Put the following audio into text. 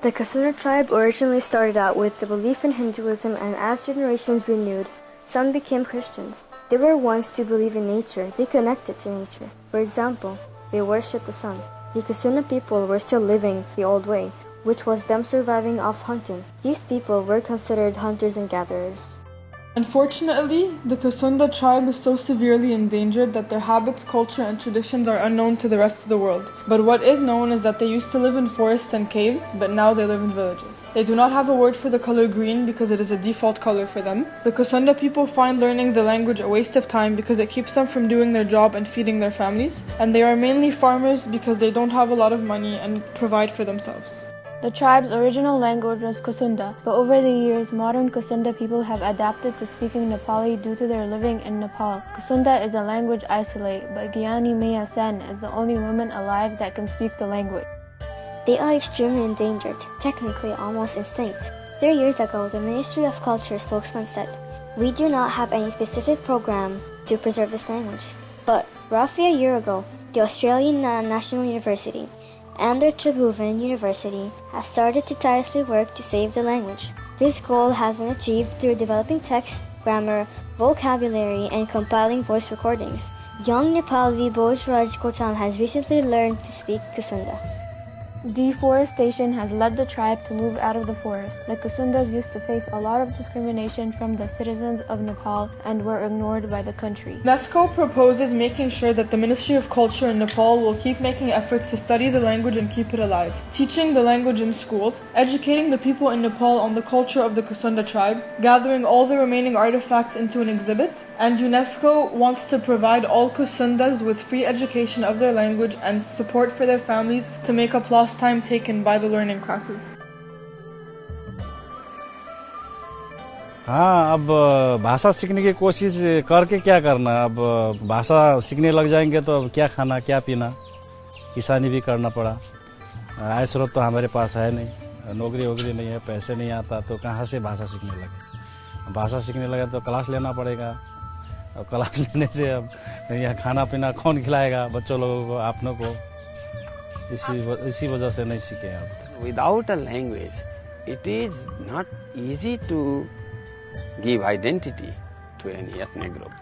The Kusunda tribe originally started out with the belief in Hinduism, and as generations renewed, some became Christians. They were ones to believe in nature. They connected to nature. For example, they worshipped the sun. The Kusunda people were still living the old way, which was them surviving off hunting. These people were considered hunters and gatherers. Unfortunately, the Kusunda tribe is so severely endangered that their habits, culture, and traditions are unknown to the rest of the world. But what is known is that they used to live in forests and caves, but now they live in villages. They do not have a word for the color green because it is a default color for them. The Kusunda people find learning the language a waste of time because it keeps them from doing their job and feeding their families. And they are mainly farmers because they don't have a lot of money and provide for themselves. The tribe's original language was Kusunda, but over the years, modern Kusunda people have adapted to speaking Nepali due to their living in Nepal. Kusunda is a language isolate, but Gyani Maya Sen is the only woman alive that can speak the language. They are extremely endangered, technically almost extinct. 3 years ago, the Ministry of Culture spokesman said, "We do not have any specific program to preserve this language." But roughly a year ago, the Australian National University and their Tribhuvan University have started to tirelessly work to save the language. This goal has been achieved through developing text, grammar, vocabulary, and compiling voice recordings. Young Nepali Bojraj Kotam has recently learned to speak Kusunda. Deforestation has led the tribe to move out of the forest. The Kusundas used to face a lot of discrimination from the citizens of Nepal and were ignored by the country. UNESCO proposes making sure that the Ministry of Culture in Nepal will keep making efforts to study the language and keep it alive, teaching the language in schools, educating the people in Nepal on the culture of the Kusunda tribe, gathering all the remaining artifacts into an exhibit, and UNESCO wants to provide all Kusundas with free education of their language and support for their families to make up lost time taken by the learning classes. हाँ, अब भाषा सीखने की कोशिश करके क्या करना। अब भाषा सीखने लग जाएंगे तो अब क्या खाना क्या पीना, किसानी भी करना पड़ा। आय स्रोत तो हमारे पास है नहीं, नौकरी वोकरी नहीं है, पैसे नहीं आता, तो कहाँ से भाषा सीखने लगे। भाषा सीखने लगे तो क्लास लेना पड़ेगा। अब क्लास लेने से अब यहाँ खाना पीना कौन खिलाएगा बच्चों लोगों को, आपनों को। इसी वजह से नहीं सीखे आप। Without a language, it is not easy to give identity to any ethnic group.